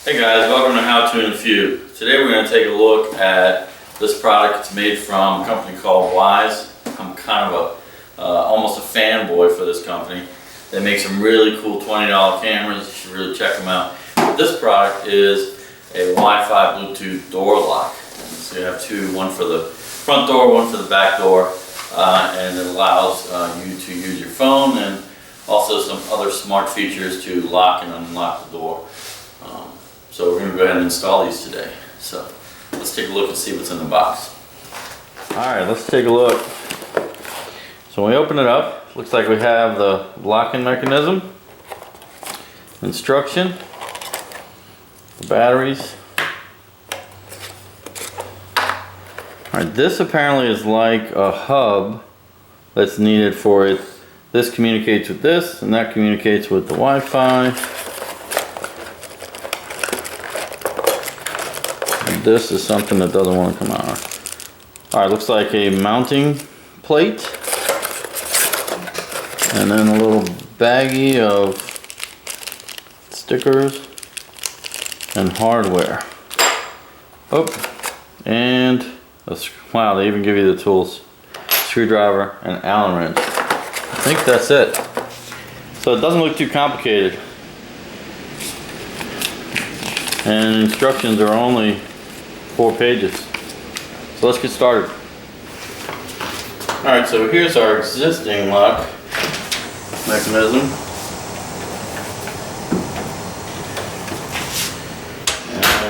Hey guys, welcome to How To in a Few. Today we're going to take a look at this product. It's made from a company called Wyze. I'm kind of almost a fanboy for this company. They make some really cool $20 cameras. You should really check them out. This product is a Wi-Fi Bluetooth door lock. So you have two, one for the front door, one for the back door, and it allows you to use your phone and also some other smart features to lock and unlock the door. So we're going to go ahead and install these today. So let's take a look and see what's in the box. Alright, let's take a look. So when we open it up, looks like we have the locking mechanism, instruction, the batteries. Alright, this apparently is like a hub that's needed for it. This communicates with this, and that communicates with the Wi-Fi. This is something that doesn't want to come out. Alright, looks like a mounting plate. And then a little baggie of stickers and hardware. Oh, and wow, they even give you the tools. Screwdriver and Allen wrench. I think that's it. So it doesn't look too complicated. And instructions are only 4 pages. So let's get started. Alright, so here's our existing lock mechanism.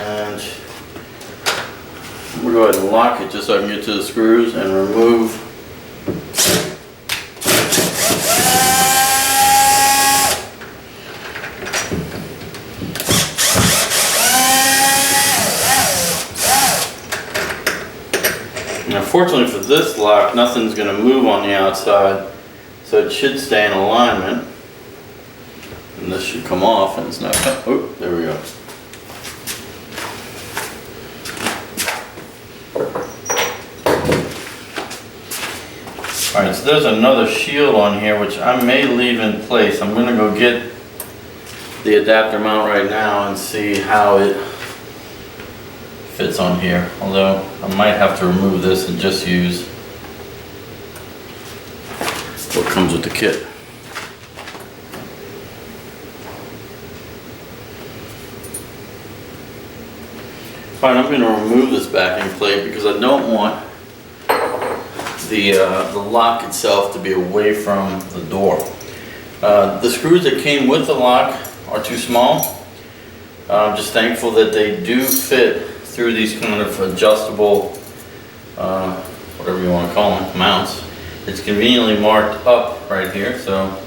And we'll go ahead and lock it just so I can get to the screws and remove . Now, fortunately for this lock, nothing's going to move on the outside, so it should stay in alignment. And this should come off, and it's not. Oh, there we go. Alright, so there's another shield on here, which I may leave in place. I'm going to go get the adapter mount right now and see how it fits on here, although I might have to remove this and just use what comes with the kit. Fine, I'm going to remove this backing plate because I don't want the lock itself to be away from the door. The screws that came with the lock are too small. I'm just thankful that they do fit through these kind of adjustable, whatever you want to call them, mounts. It's conveniently marked up right here, so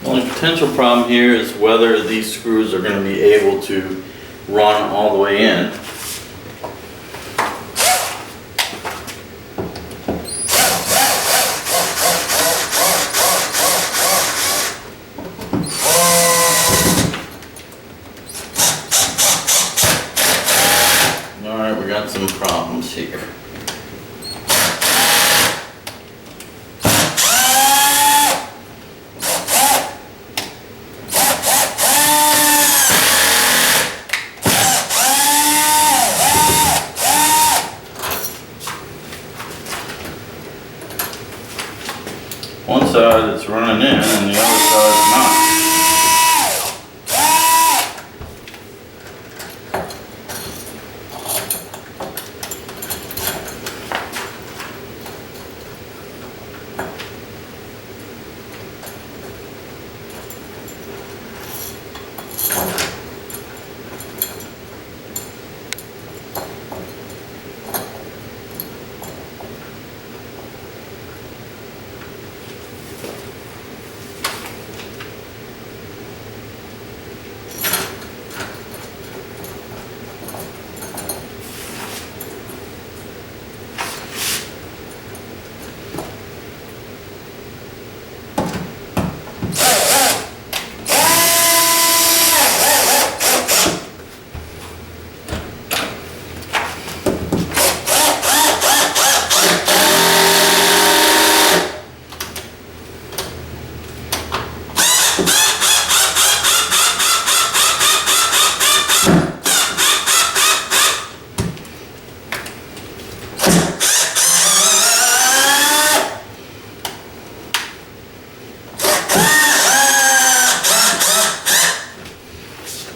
the only potential problem here is whether these screws are going to be able to run all the way in. Alright, we got some problems here. One side it's running in and the other side's not.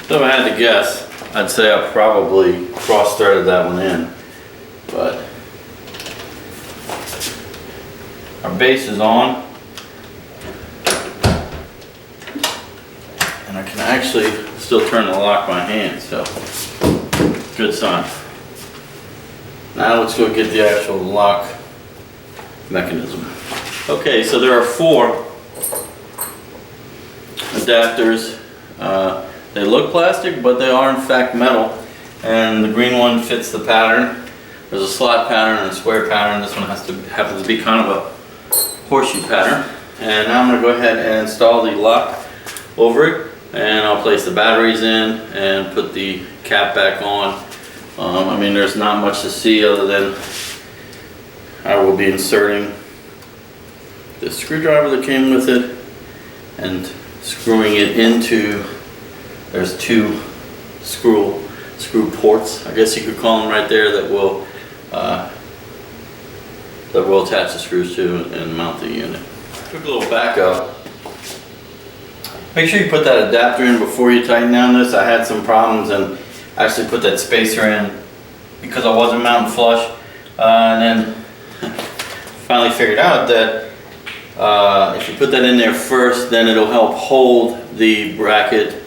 So if I had to guess, I'd say I probably cross-threaded that one in, but our base is on, and I can actually still turn the lock by hand, so good sign. Now let's go get the actual lock mechanism. Okay, so there are 4 adapters. They look plastic, but they are in fact metal, and the green one fits the pattern. There's a slot pattern and a square pattern. This one happens to be kind of a horseshoe pattern. And now I'm going to go ahead and install the lock over it, and I'll place the batteries in and put the cap back on. I mean, there's not much to see other than I will be inserting the screwdriver that came with it and screwing it into, there's 2 screw ports, I guess you could call them, right there, that will attach the screws to and mount the unit. Quick little backup. Make sure you put that adapter in before you tighten down this. I had some problems and actually put that spacer in because I wasn't mounting flush, and then finally figured out that if you put that in there first, then it'll help hold the bracket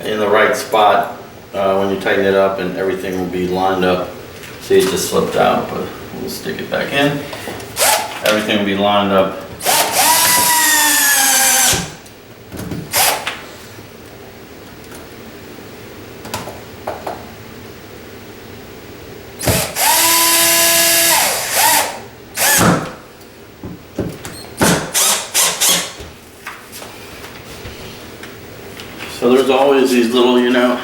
in the right spot when you tighten it up, and everything will be lined up. See, it just slipped out, but we'll stick it back in. Everything will be lined up. So there's always these little, you know,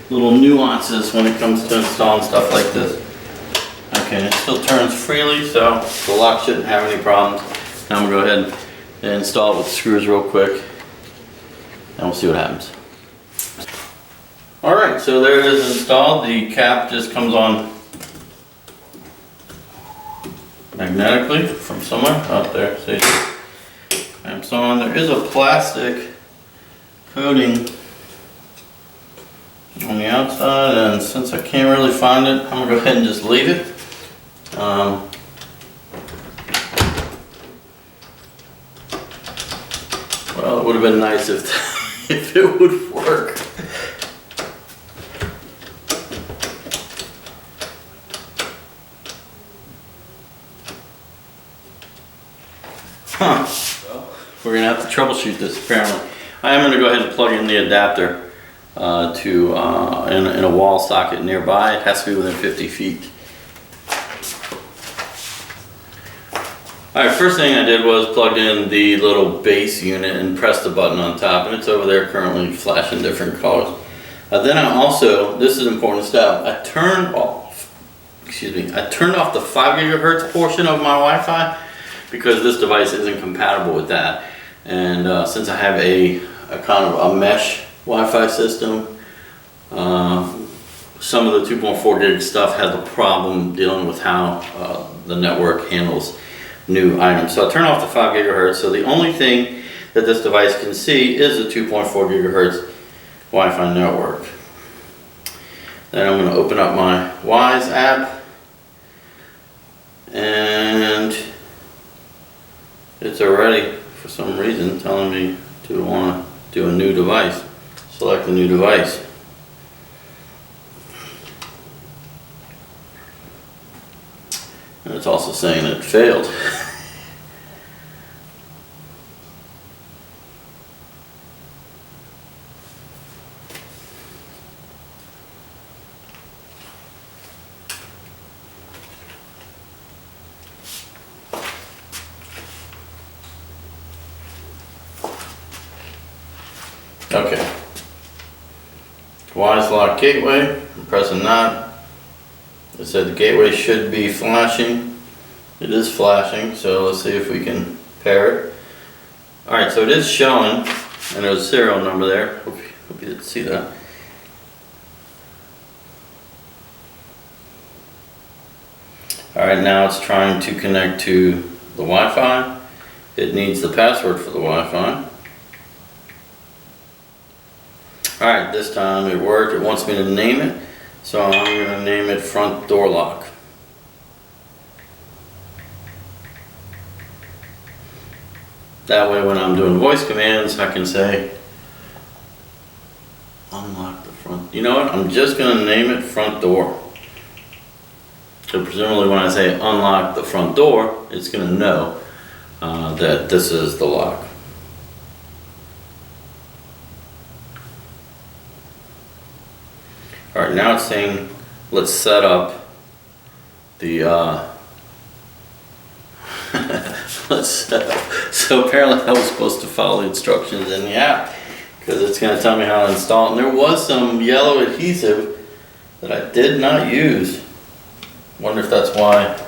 little nuances when it comes to installing stuff like this. Okay, it still turns freely, so the lock shouldn't have any problems. Now I'm gonna go ahead and install it with the screws real quick, and we'll see what happens. All right, so there it is installed. The cap just comes on magnetically from somewhere out there. See, clamps on. There is a plastic coating on the outside, and since I can't really find it, I'm gonna go ahead and just leave it. Well, it would have been nice if if it would work. Huh. Well, we're gonna have to troubleshoot this apparently. I am gonna go ahead and plug in the adapter in a wall socket nearby. It has to be within 50 feet. Alright, first thing I did was plug in the little base unit and press the button on top, and it's over there currently flashing different colors. Then I also, this is an important step, I turned off the 5 gigahertz portion of my Wi-Fi because this device isn't compatible with that. And since I have a kind of a mesh Wi-Fi system, some of the 2.4 gig stuff has a problem dealing with how the network handles new items. So I turn off the 5 gigahertz, so the only thing that this device can see is the 2.4 gigahertz Wi-Fi network. Then I'm going to open up my Wyze app, and it's already, for some reason, telling me to want to do a new device. Select a new device. And it's also saying it failed. Okay. Wyze lock gateway. I'm pressing that. It said the gateway should be flashing. It is flashing, so let's see if we can pair it. Alright, so it is showing, and there's a serial number there. Hope you did see that. Alright, now it's trying to connect to the Wi-Fi. It needs the password for the Wi-Fi. All right, this time it worked. It wants me to name it, so I'm gonna name it front door lock. That way when I'm doing voice commands, I can say, unlock the front. You know what? I'm just gonna name it front door. So presumably when I say unlock the front door, it's gonna know that this is the lock. All right, now it's saying, let's set up the, let's set up. So apparently I was supposed to follow the instructions in the app because it's gonna tell me how to install it. And there was some yellow adhesive that I did not use. Wonder if that's why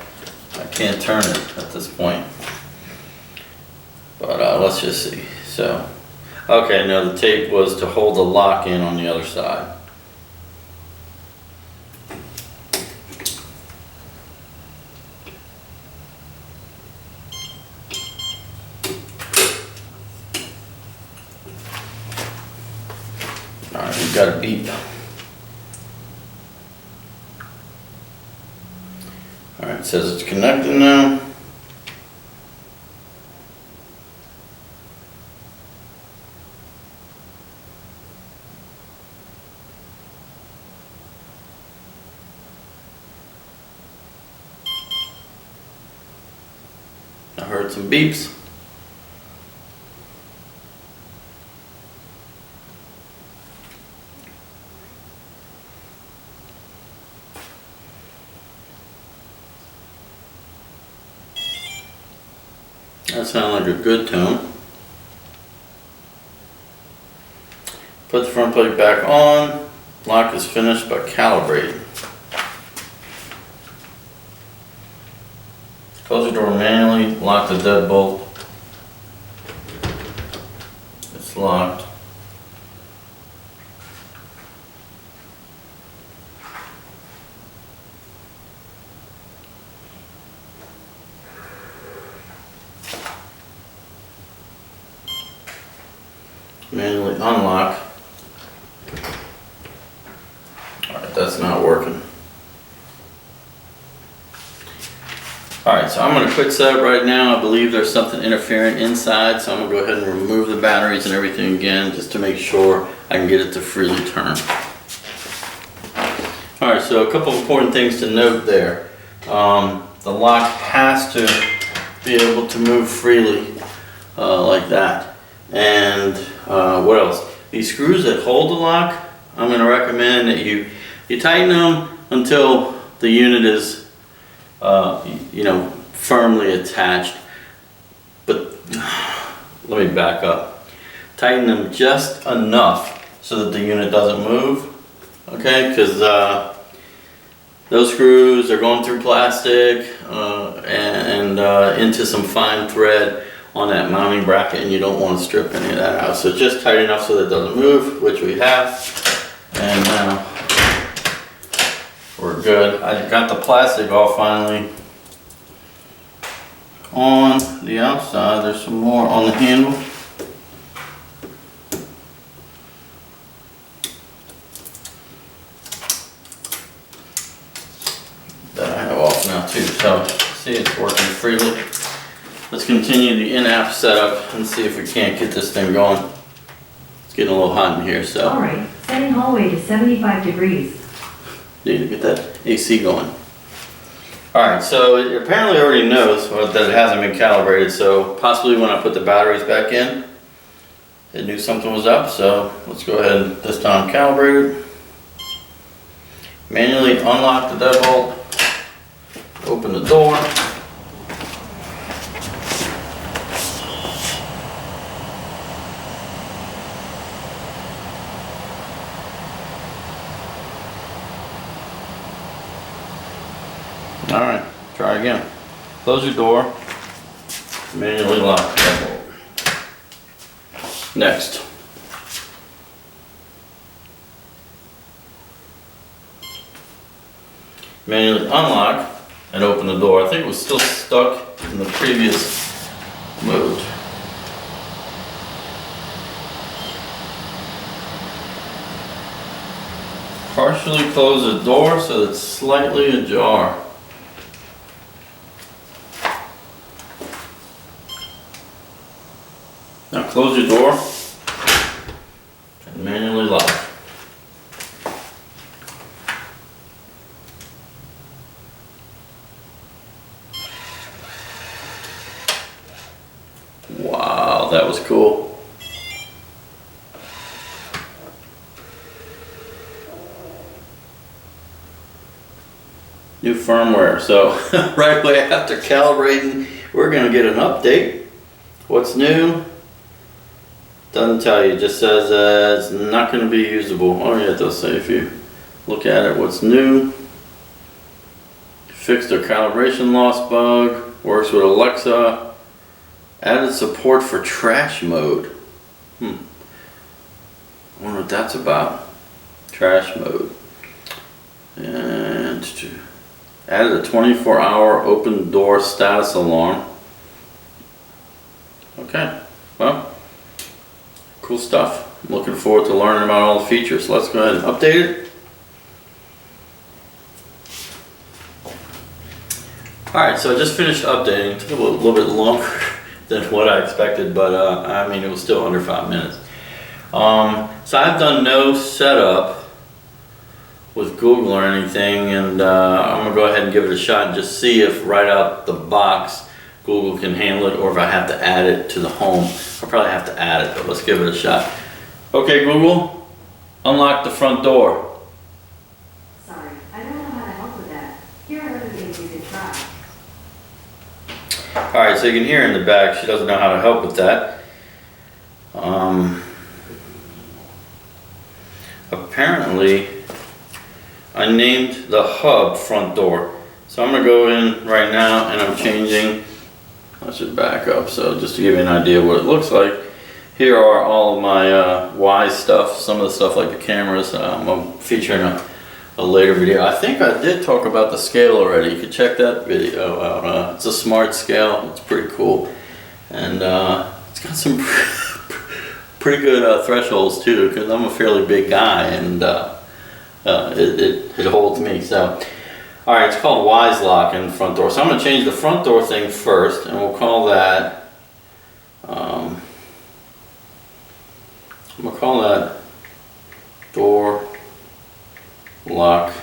I can't turn it at this point. But let's just see. So, okay, now the tape was to hold the lock in on the other side. All right, we've got a beep. All right, it says it's connected now. I heard some beeps. That sounded like a good tone. Put the front plate back on. Lock is finished but calibrated. Close the door manually. Lock the deadbolt. It's locked. Manually unlock. Alright, that's not working. Alright, so I'm going to quit setup right now. I believe there's something interfering inside, so I'm going to go ahead and remove the batteries and everything again just to make sure I can get it to freely turn. Alright, so a couple of important things to note there. The lock has to be able to move freely like that. And what else? These screws that hold the lock, I'm going to recommend that you tighten them until the unit is firmly attached. But let me back up. Tighten them just enough so that the unit doesn't move. Okay, because those screws are going through plastic and into some fine thread on that mounting bracket, and you don't want to strip any of that out. So just tight enough so that it doesn't move, which we have. And now we're good. I got the plastic off finally. On the outside, there's some more on the handle. That I have off now too. So see, it's working freely. Let's continue the in-app setup and see if we can't get this thing going. It's getting a little hot in here, so. All right, setting hallway to 75 degrees. Need to get that AC going. All right, so it apparently already knows that it hasn't been calibrated, so possibly when I put the batteries back in, it knew something was up, so let's go ahead and this time calibrate it. Manually unlock the deadbolt, open the door. All right, try again. Close your door, manually lock the deadbolt. Next. Manually unlock and open the door. I think it was still stuck in the previous mode. successfully closed the door so it's slightly ajar. Now close your door and manually lock. Wow, that was cool. New firmware, so right away after calibrating, we're gonna get an update. What's new? Doesn't tell you, it just says it's not gonna be usable. Oh yeah, it does say if you look at it, what's new. Fixed their calibration loss bug, works with Alexa, added support for trash mode. I wonder what that's about. Trash mode. And added a 24-hour open door status alarm. Okay, well, cool stuff. I'm looking forward to learning about all the features. Let's go ahead and update it. Alright, so I just finished updating. It took a little bit longer than what I expected, but I mean, it was still under 5 minutes. So I've done no setup with Google or anything, and I'm gonna go ahead and give it a shot and just see if right out the box Google can handle it, or if I have to add it to the home. I'll probably have to add it, but let's give it a shot. Okay, Google, unlock the front door. Sorry, I don't know how to help with that. Here are other things you could try. Alright, so you can hear in the back, she doesn't know how to help with that. Apparently, I named the hub front door. So I'm gonna go in right now and I'm changing, I should back up, so just to give you an idea of what it looks like. Here are all of my Wyze stuff, some of the stuff like the cameras. I'm featuring a later video. I think I did talk about the scale already. You can check that video out. It's a smart scale, it's pretty cool. And it's got some pretty good thresholds too, because I'm a fairly big guy, and it holds me. So, all right, it's called Wyze Lock in the front door. So I'm gonna change the front door thing first, and we'll call that. I'm gonna call that door lock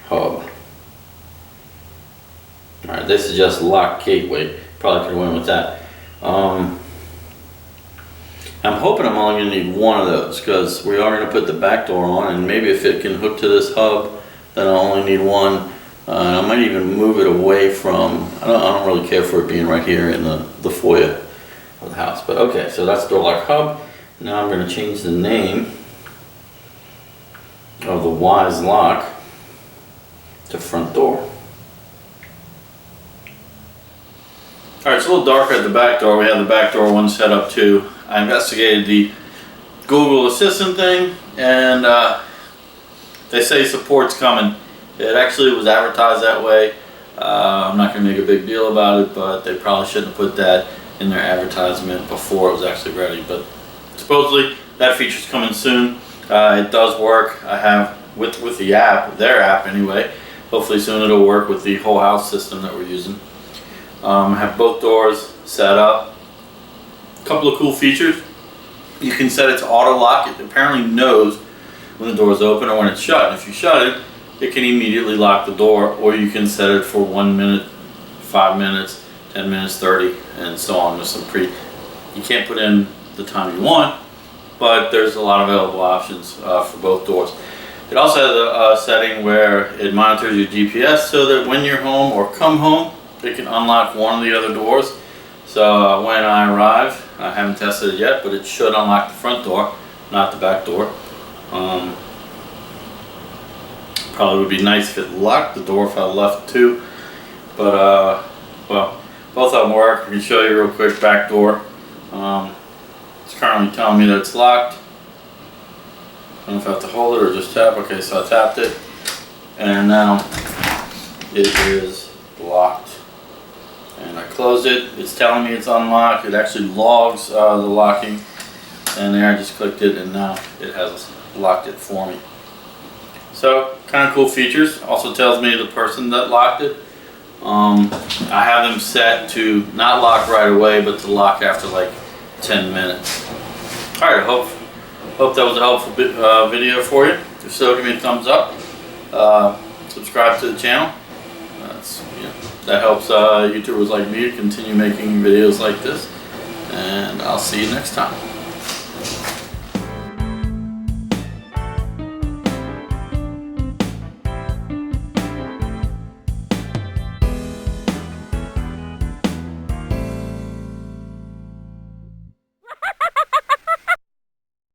hub. All right, this is just lock gateway. Probably could win with that. I'm hoping I'm only going to need one of those, because we are going to put the back door on, and maybe if it can hook to this hub, then I'll only need one. I might even move it away from, I don't really care for it being right here in the foyer of the house. But okay, so that's door lock hub. Now I'm going to change the name of the Wyze lock to front door. Alright, it's a little darker at the back door. We have the back door one set up too. I investigated the Google Assistant thing, and they say support's coming. It actually was advertised that way. I'm not going to make a big deal about it, but they probably shouldn't have put that in their advertisement before it was actually ready. But supposedly that feature's coming soon. It does work. I have with the app, their app anyway. Hopefully soon it'll work with the whole house system that we're using. I have both doors set up. A couple of cool features. You can set it to auto lock. It apparently knows when the door is open or when it's shut. And if you shut it, it can immediately lock the door, or you can set it for 1 minute, 5 minutes, 10 minutes, 30, and so on. There's some you can't put in the time you want, but there's a lot of available options for both doors. It also has a setting where it monitors your GPS so that when you're home or come home, it can unlock one of the other doors. So when I arrive, I haven't tested it yet, but it should unlock the front door, not the back door. Probably would be nice if it locked the door if I left too. But well, both of them work. I can show you real quick. Back door. It's currently telling me that it's locked. I don't know if I have to hold it or just tap. Okay, so I tapped it, and now it is locked. And I closed it. It's telling me it's unlocked. It actually logs the locking. And there I just clicked it, and now it has locked it for me. So, kind of cool features. Also tells me the person that locked it. I have them set to not lock right away, but to lock after like 10 minutes. Alright, I hope that was a helpful video for you. If so, give me a thumbs up. Subscribe to the channel. That helps YouTubers like me to continue making videos like this. And I'll see you next time.